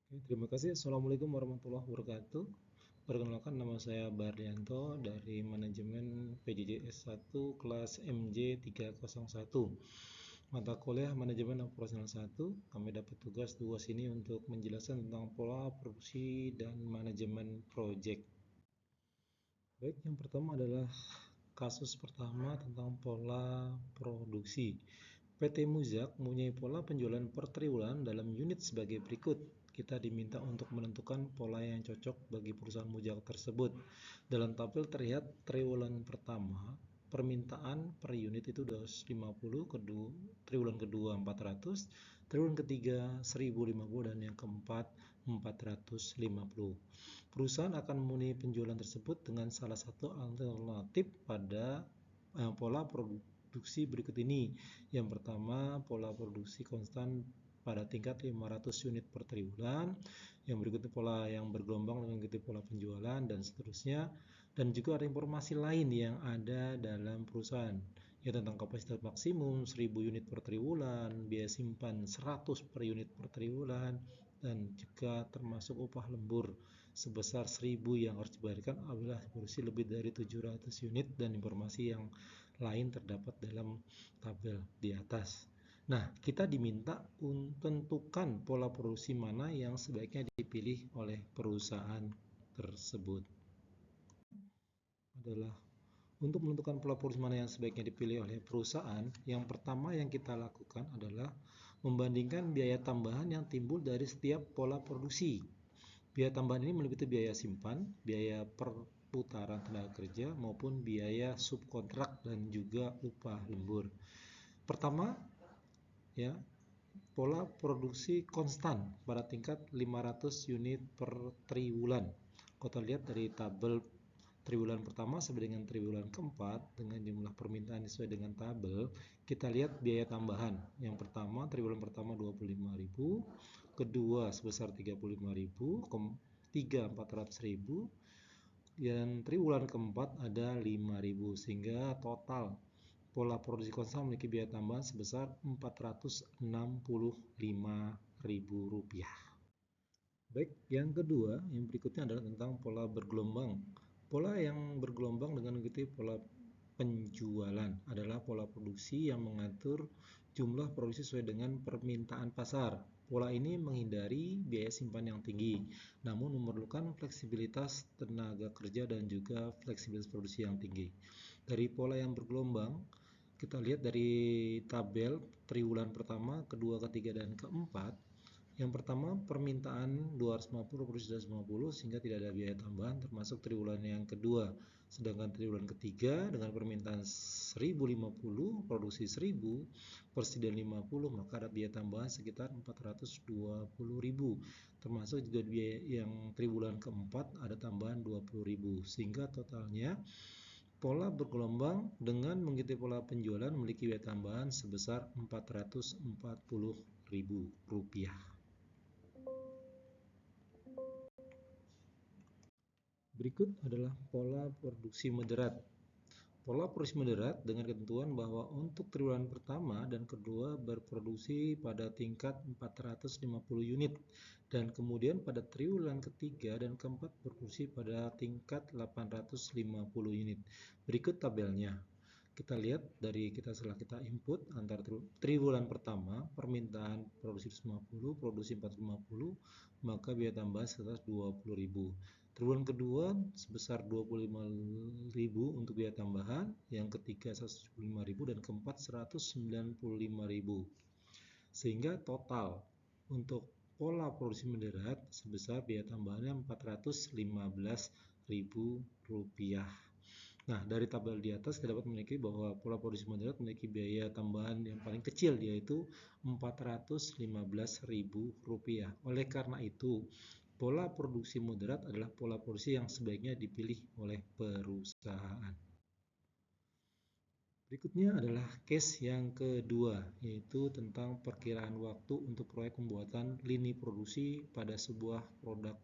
Oke, terima kasih. Assalamualaikum warahmatullahi wabarakatuh. Perkenalkan, nama saya Barlianto dari Manajemen PJJ S1 kelas MJ301. Mata kuliah Manajemen Operasional 1. Kami dapat tugas ini untuk menjelaskan tentang pola produksi dan manajemen proyek. Baik, yang pertama adalah kasus pertama tentang pola produksi. PT Muzak mempunyai pola penjualan per triwulan dalam unit sebagai berikut. Kita diminta untuk menentukan pola yang cocok bagi perusahaan Muzak tersebut. Dalam tabel terlihat triwulan pertama permintaan per unit itu 250, triwulan kedua 400, triwulan ketiga 1050, dan yang keempat 450. Perusahaan akan memenuhi penjualan tersebut dengan salah satu alternatif pada pola produksi berikut ini. Yang pertama, pola produksi konstan pada tingkat 500 unit per triwulan. Yang berikutnya pola yang bergelombang mengikuti pola penjualan, dan seterusnya. Dan juga ada informasi lain yang ada dalam perusahaan, ya, tentang kapasitas maksimum 1000 unit per triwulan, biaya simpan 100 per unit per triwulan, dan juga termasuk upah lembur sebesar 1000 yang harus dibayarkan apabila produksi lebih dari 700 unit, dan informasi yang lain terdapat dalam tabel di atas. Nah, kita diminta untuk tentukan pola produksi mana yang sebaiknya dipilih oleh perusahaan tersebut. Adalah untuk menentukan pola produksi mana yang sebaiknya dipilih oleh perusahaan, yang pertama yang kita lakukan adalah membandingkan biaya tambahan yang timbul dari setiap pola produksi. Biaya tambahan ini meliputi biaya simpan, biaya perputaran tenaga kerja, maupun biaya subkontrak dan juga upah lembur. Pertama, ya, pola produksi konstan pada tingkat 500 unit per triwulan. Kita lihat dari tabel triwulan pertama sampai dengan triwulan keempat dengan jumlah permintaan sesuai dengan tabel. Kita lihat biaya tambahan. Yang pertama, triwulan pertama 25.000, kedua sebesar 35.000, ketiga 400.000, dan triwulan keempat ada 5.000, sehingga total pola produksi konstan memiliki biaya tambahan sebesar Rp465.000. Baik, yang kedua, yang berikutnya adalah tentang pola bergelombang. Pola yang bergelombang dengan mengikuti pola penjualan adalah pola produksi yang mengatur jumlah produksi sesuai dengan permintaan pasar. Pola ini menghindari biaya simpan yang tinggi, namun memerlukan fleksibilitas tenaga kerja dan juga fleksibilitas produksi yang tinggi. Dari pola yang bergelombang, kita lihat dari tabel triwulan pertama, kedua, ketiga, dan keempat. Yang pertama, permintaan 250 produksi 250 sehingga tidak ada biaya tambahan, termasuk triwulan yang kedua. Sedangkan triwulan ketiga dengan permintaan 1050 produksi 1000 persediaan 50, maka ada biaya tambahan sekitar 420.000, termasuk juga biaya yang triwulan keempat ada tambahan 20.000, sehingga totalnya pola bergelombang dengan mengikuti pola penjualan memiliki biaya tambahan sebesar Rp440.000. Berikut adalah pola produksi moderat. Pola produksi moderat dengan ketentuan bahwa untuk triwulan pertama dan kedua berproduksi pada tingkat 450 unit, dan kemudian pada triwulan ketiga dan keempat berproduksi pada tingkat 850 unit. Berikut tabelnya. Kita lihat setelah kita input antara triwulan pertama permintaan produksi 150, produksi 450, maka biaya tambahan sebesar 20.000. Triwulan kedua sebesar 25.000 untuk biaya tambahan, yang ketiga 175.000, dan keempat 195.000. Sehingga total untuk pola produksi moderat sebesar biaya tambahannya Rp415.000. Nah, dari tabel di atas kita dapat memiliki bahwa pola produksi moderat memiliki biaya tambahan yang paling kecil, yaitu Rp415.000. Oleh karena itu, pola produksi moderat adalah pola produksi yang sebaiknya dipilih oleh perusahaan. Berikutnya adalah case yang kedua, yaitu tentang perkiraan waktu untuk proyek pembuatan lini produksi pada sebuah produk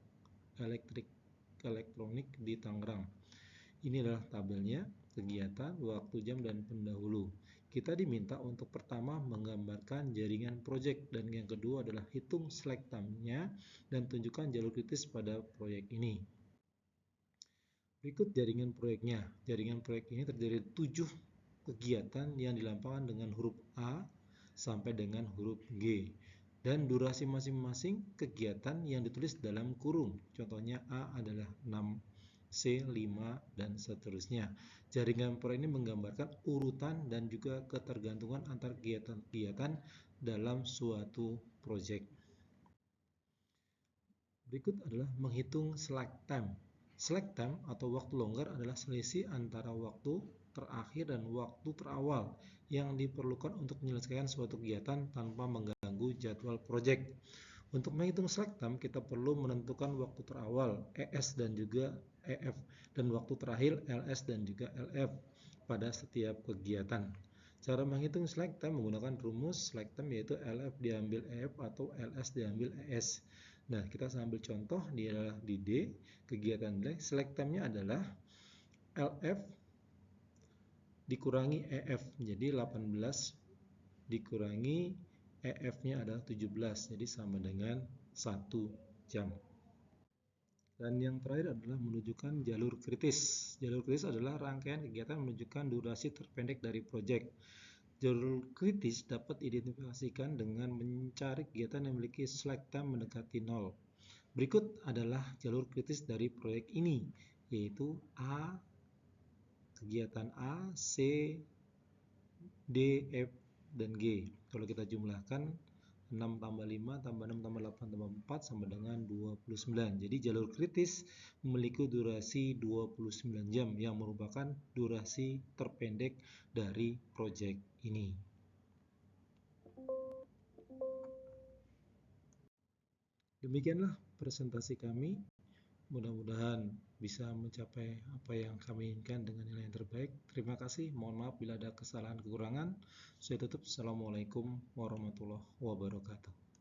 elektronik di Tangerang. Ini adalah tabelnya, kegiatan, waktu, jam, dan pendahulu. kita diminta untuk pertama menggambarkan jaringan proyek, dan yang kedua adalah hitung slack time-nya dan tunjukkan jalur kritis pada proyek ini. Berikut jaringan proyeknya. Jaringan proyek ini terdiri dari 7 kegiatan yang dilampangkan dengan huruf A sampai dengan huruf G. Dan durasi masing-masing kegiatan yang ditulis dalam kurung. Contohnya A adalah 6, C 5, dan seterusnya. Jaringan proyek ini menggambarkan urutan dan juga ketergantungan antar kegiatan-kegiatan dalam suatu proyek. Berikut adalah menghitung slack time. Slack time atau waktu longgar adalah selisih antara waktu terakhir dan waktu terawal yang diperlukan untuk menyelesaikan suatu kegiatan tanpa mengganggu jadwal proyek. Untuk menghitung slack time, kita perlu menentukan waktu terawal ES dan juga EF dan waktu terakhir LS dan juga LF pada setiap kegiatan. Cara menghitung slack time menggunakan rumus slack time, yaitu LF diambil EF atau LS diambil ES. Nah, kita sambil contoh di D, kegiatan D, slack time-nya adalah LF dikurangi EF, jadi 18 dikurangi EF-nya adalah 17, jadi sama dengan 1 jam. Dan yang terakhir adalah menunjukkan jalur kritis. Jalur kritis adalah rangkaian kegiatan menunjukkan durasi terpendek dari proyek. Jalur kritis dapat diidentifikasikan dengan mencari kegiatan yang memiliki slack time mendekati 0. Berikut adalah jalur kritis dari proyek ini, yaitu A, kegiatan A, C, D, F, dan G. Kalau kita jumlahkan 6 tambah 5 tambah 6 tambah 8 tambah 4 sama dengan 29. Jadi jalur kritis memiliki durasi 29 jam yang merupakan durasi terpendek dari proyek ini. Demikianlah presentasi kami. Mudah-mudahan bisa mencapai apa yang kami inginkan dengan nilai yang terbaik. Terima kasih. Mohon maaf bila ada kesalahan kekurangan. Saya tutup. Assalamualaikum warahmatullahi wabarakatuh.